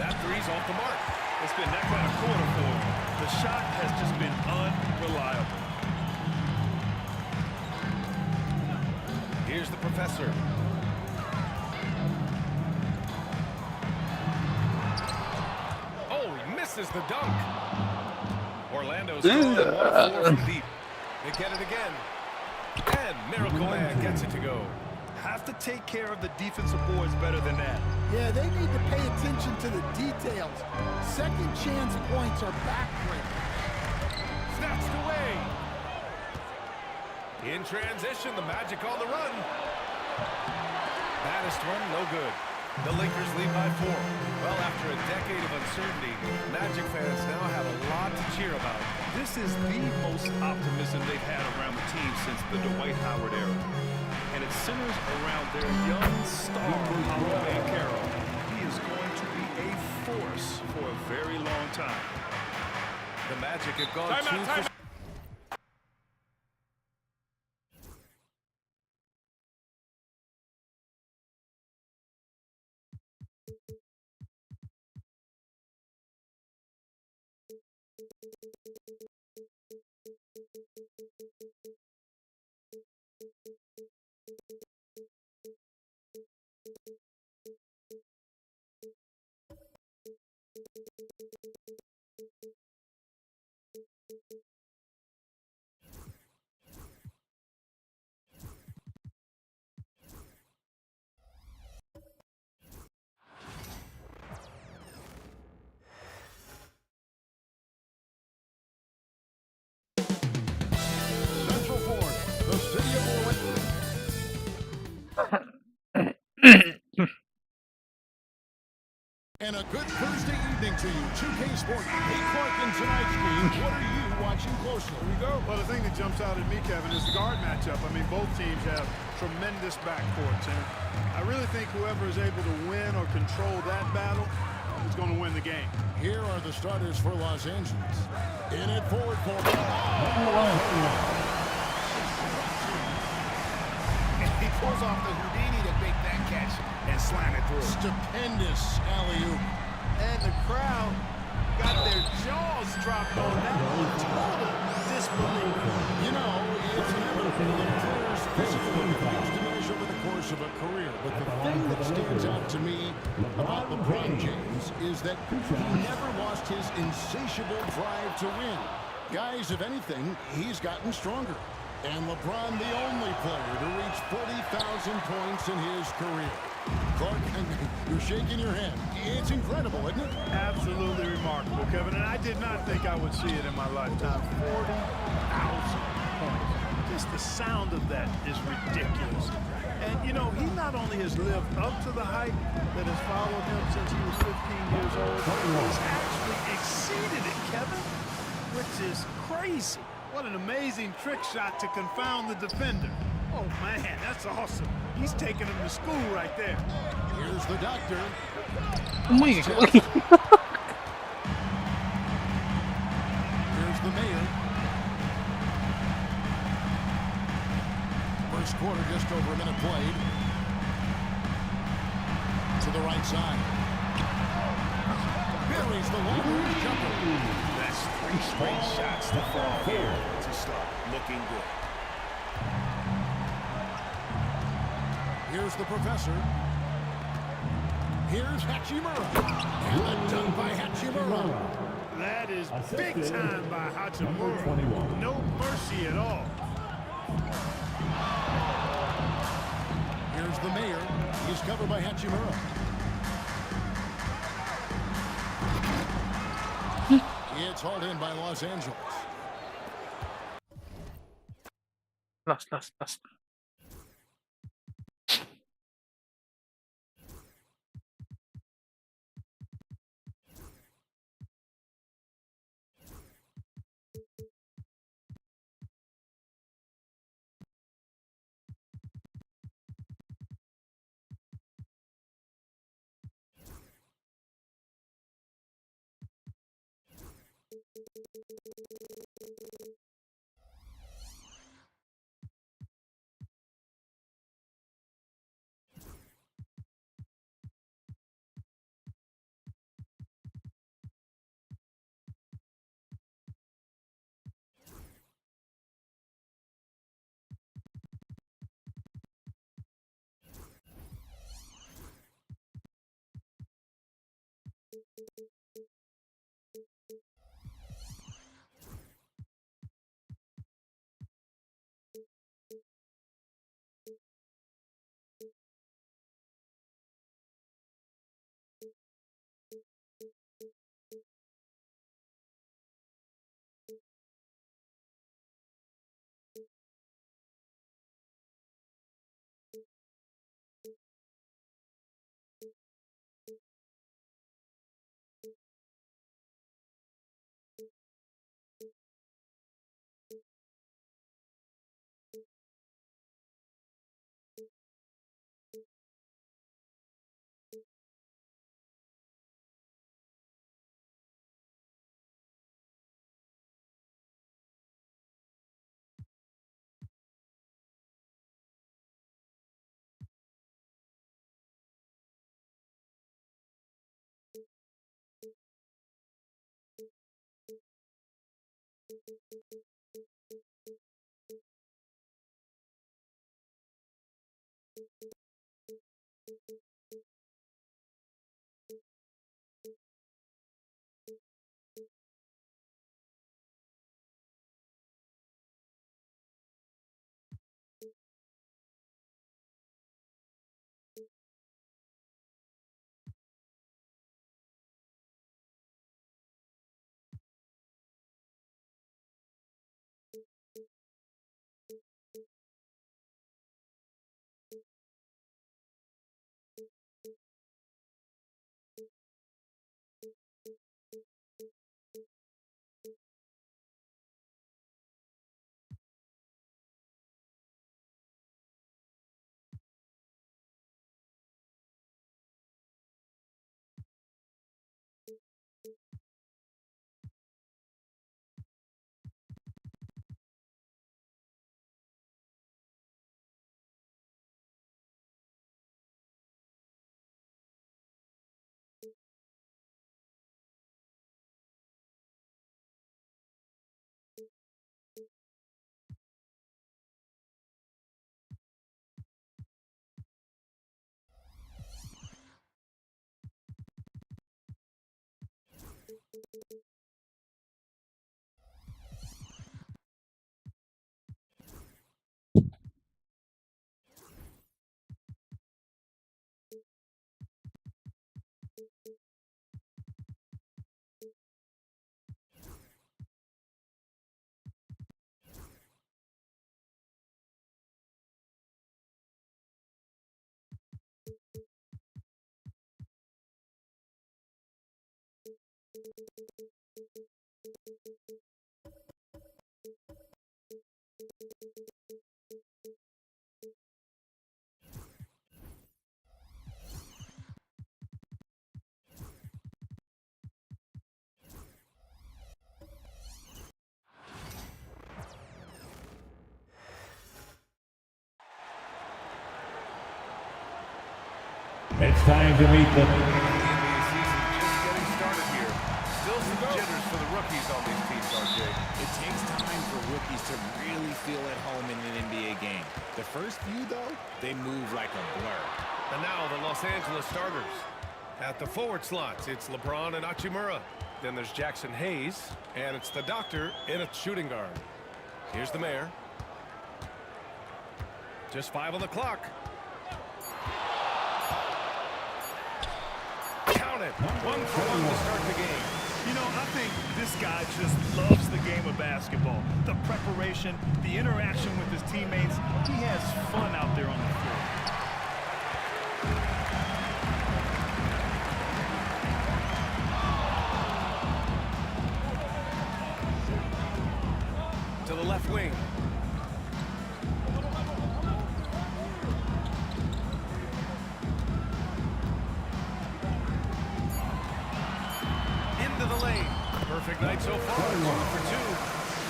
Speaker 4: That three's off the mark.
Speaker 5: It's been that kind of quarter for him. The shot has just been unreliable.
Speaker 4: Here's the professor. Oh, he misses the dunk. Orlando's going 1-4 from deep. They get it again. And Miracle Man gets it to go.
Speaker 5: Have to take care of the defensive boards better than that.
Speaker 8: Yeah, they need to pay attention to the details. Second chance points are backbreaking.
Speaker 4: Snatched away. In transition, the Magic on the run. Baddest run, no good. The Lakers lead by 4. Well, after a decade of uncertainty, Magic fans now have a lot to cheer about.
Speaker 5: This is the most optimism they've had around the team since the Dwight Howard era. And it centers around their young star, Paolo Banchero. He is going to be a force for a very long time.
Speaker 4: The Magic have gone 2 for...
Speaker 1: Central Florida, the city of Orlando. And a good Thursday evening to you. 2K Sports. Hey, Clark, in tonight's game, what are you watching closely?
Speaker 15: Here we go. Well, the thing that jumps out at me, Kevin, is the guard matchup. I mean, both teams have tremendous backcourts, and I really think whoever is able to win or control that battle is going to win the game.
Speaker 1: Here are the starters for Los Angeles. In it forward for
Speaker 2: He pulls off the Houdini to make that catch and slam it through.
Speaker 1: Stupendous alley-oop.
Speaker 15: And the crowd got their jaws dropped on that one. Total disbelief.
Speaker 1: You know, it's inevitable that players' physical abilities diminish over the course of a career. But the thing that stands out to me about LeBron James is that he never lost his insatiable drive to win. Guys, if anything, he's gotten stronger. And LeBron, the only player to reach 40,000 points in his career. Clark, you're shaking your head. It's incredible, isn't it?
Speaker 15: Absolutely remarkable, Kevin. And I did not think I would see it in my lifetime. 40,000 points. Just the sound of that is ridiculous. And, you know, he not only has lived up to the hype that has followed him since he was 15 years old, he's actually exceeded it, Kevin, which is crazy. What an amazing trick shot to confound the defender. Oh, man, that's awesome. He's taking him to school right there.
Speaker 1: Here's the doctor.
Speaker 6: Oh my God.
Speaker 1: Here's the mayor. First quarter, just over a minute played. To the right side. Buries the long-range jumper.
Speaker 2: That's 3 straight shots to fall here to start. Looking good.
Speaker 1: Here's the professor. Here's Hachimura. And the dunk by Hachimura.
Speaker 15: That is big time by Hachimura. No mercy at all.
Speaker 1: Here's the mayor. He's covered by Hachimura. it's hauled in by Los Angeles.
Speaker 6: Last.
Speaker 14: It's time to meet the
Speaker 4: NBA season just getting started here. Still some jitters for the rookies on these teams, RJ.
Speaker 2: It takes time for rookies to really feel at home in an NBA game. The first few, though, they move like a blur.
Speaker 4: And now the Los Angeles starters. At the forward slots, it's LeBron and Hachimura. Then there's Jackson Hayes, and it's the doctor in a shooting guard. Here's the mayor. Just 5 on the clock. Count it. 1 for 1 to start the game.
Speaker 15: You know, I think this guy just loves the game of basketball. The preparation, the interaction with his teammates. He has fun out there on the floor.
Speaker 4: To the left wing. Into the lane. Perfect night so far. 2 for 2.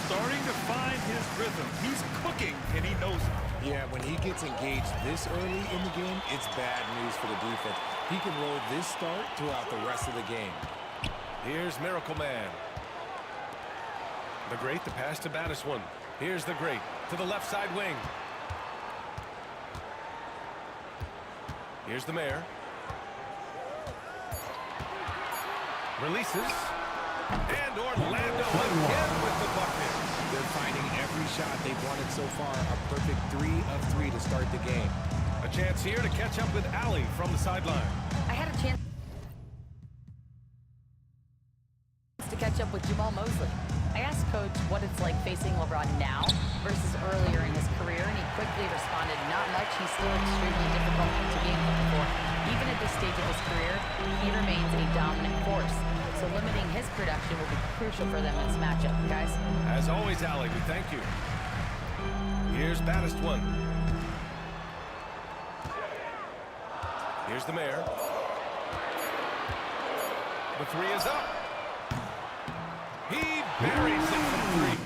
Speaker 15: Starting to find his rhythm. He's cooking, and he knows it.
Speaker 13: Yeah, when he gets engaged this early in the game, it's bad news for the defense. He can roll this start throughout the rest of the game.
Speaker 4: Here's Miracle Man. The Great, the pass to Battis one. Here's the Great to the left side wing. Here's the Mayor. Releases. And Orlando again with the bucket.
Speaker 13: They're finding every shot they've wanted so far. A perfect 3 of 3 to start the game.
Speaker 4: A chance here to catch up with Allie from the sideline.
Speaker 11: I had a chance to catch up with Jamal Mosley. I asked Coach what it's like facing LeBron now versus earlier in his career, and he quickly responded, not much. He's still extremely difficult to game for. Even at this stage of his career, he remains a dominant force. So limiting his production will be crucial for them in this matchup, guys.
Speaker 4: As always, Allie, we thank you. Here's Battis one. Here's the Mayor. The 3 is up. He buries it from 3.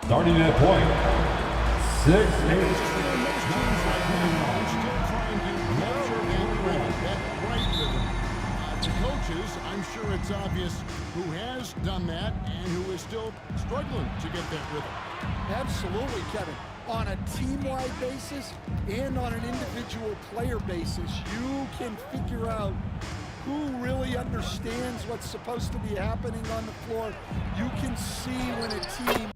Speaker 14: Starting at point, 6'8".
Speaker 1: To coaches, I'm sure it's obvious who has done that and who is still struggling to get that rhythm.
Speaker 8: Absolutely, Kevin. On a team-wide basis and on an individual player basis, you can figure out who really understands what's supposed to be happening on the floor. You can see when a team...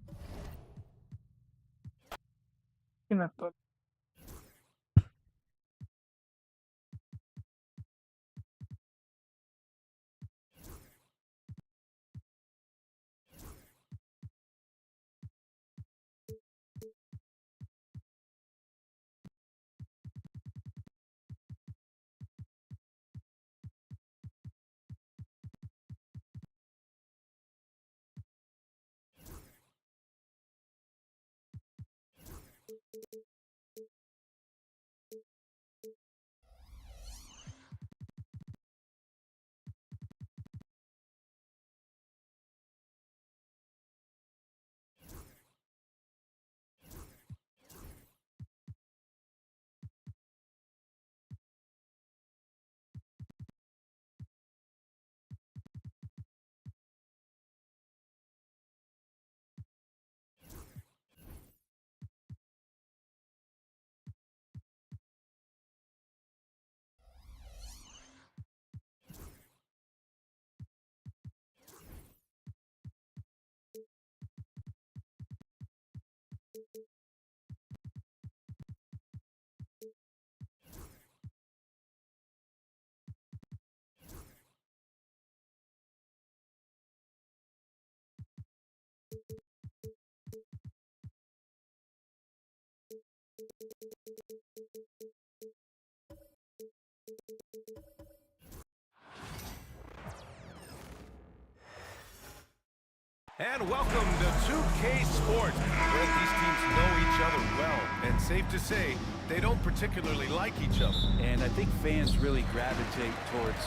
Speaker 4: And welcome to 2K Sports, where these teams know each other well. And safe to say, they don't particularly like each other.
Speaker 3: And I think fans really gravitate towards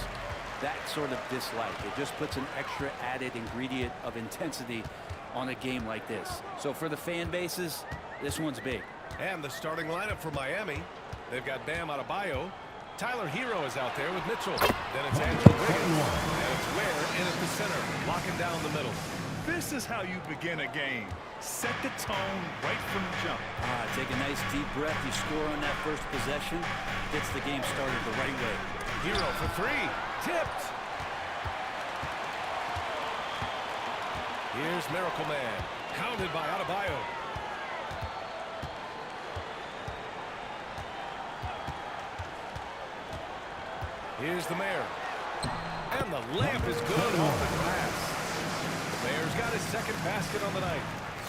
Speaker 3: that sort of dislike. It just puts an extra added ingredient of intensity on a game like this. So for the fan bases, this one's big.
Speaker 4: And the starting lineup for Miami, they've got Bam Adebayo. Tyler Hero is out there with Mitchell. Then it's Andrew Wiggins. And it's Ware in at the center, locking down the middle.
Speaker 15: This is how you begin a game. Set the tone right from the jump.
Speaker 3: Take a nice deep breath. You score on that first possession. Gets the game started the right way.
Speaker 4: Hero for three. Tipped. Here's Miracle Man. Counted by Adebayo. Here's the Mayor. And the layup is good off the glass. Mayor's got his second basket on the night.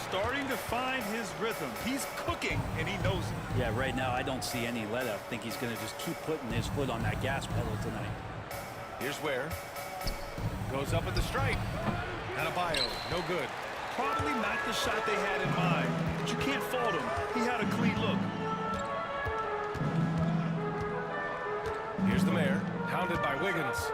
Speaker 15: Starting to find his rhythm. He's cooking, and he knows it.
Speaker 3: Yeah, right now I don't see any let up. I think he's going to just keep putting his foot on that gas pedal tonight.
Speaker 4: Here's Ware. Goes up at the stripe. Adebayo, no good.
Speaker 15: Probably not the shot they had in mind, but you can't fault him. He had a clean look.
Speaker 4: Here's the Mayor, hounded by Wiggins.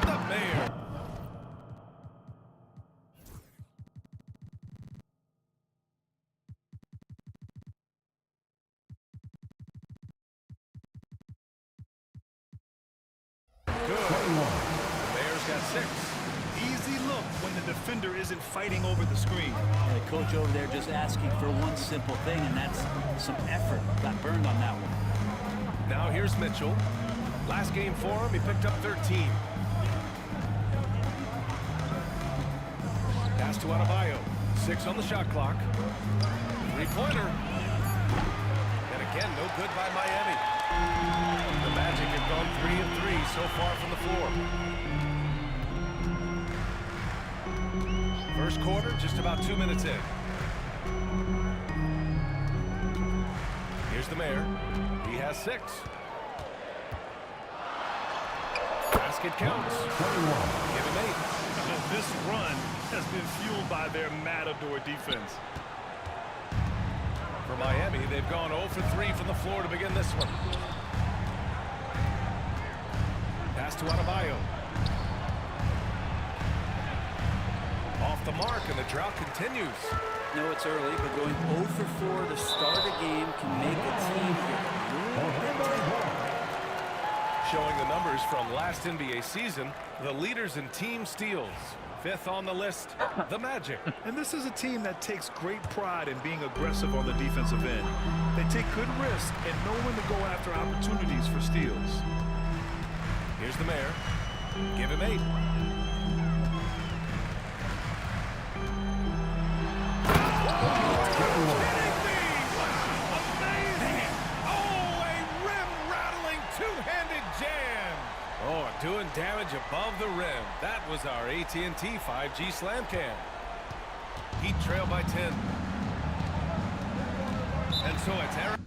Speaker 4: The Mayor. Good. The Mayor's got 6.
Speaker 15: Easy look when the defender isn't fighting over the screen.
Speaker 3: The coach over there just asking for one simple thing, and that's some effort. Got burned on that one.
Speaker 4: Now here's Mitchell. Last game for him, he picked up 13. Pass to Adebayo. 6 on the shot clock. Three-pointer. And again, no good by Miami. The Magic have gone 3 of 3 so far from the floor. First quarter, just about 2 minutes in. Here's the Mayor. He has 6. Basket counts.
Speaker 14: 21.
Speaker 4: Give him 8.
Speaker 15: This run has been fueled by their Matador defense.
Speaker 4: For Miami, they've gone 0 for 3 from the floor to begin this one. Pass to Adebayo. the mark, and the drought continues.
Speaker 3: No, it's early, but going 0 for 4 to start a game can make a team get a little bit tight.
Speaker 4: Showing the numbers from last NBA season, the leaders in team steals. 5th on the list, the Magic.
Speaker 15: And this is a team that takes great pride in being aggressive on the defensive end. They take good risks and know when to go after opportunities for steals.
Speaker 4: Here's the mayor. Give him 8. Oh, doing damage above the rim. That was our AT&T 5G slam cam. Heat trail by 10. And so it's Arats.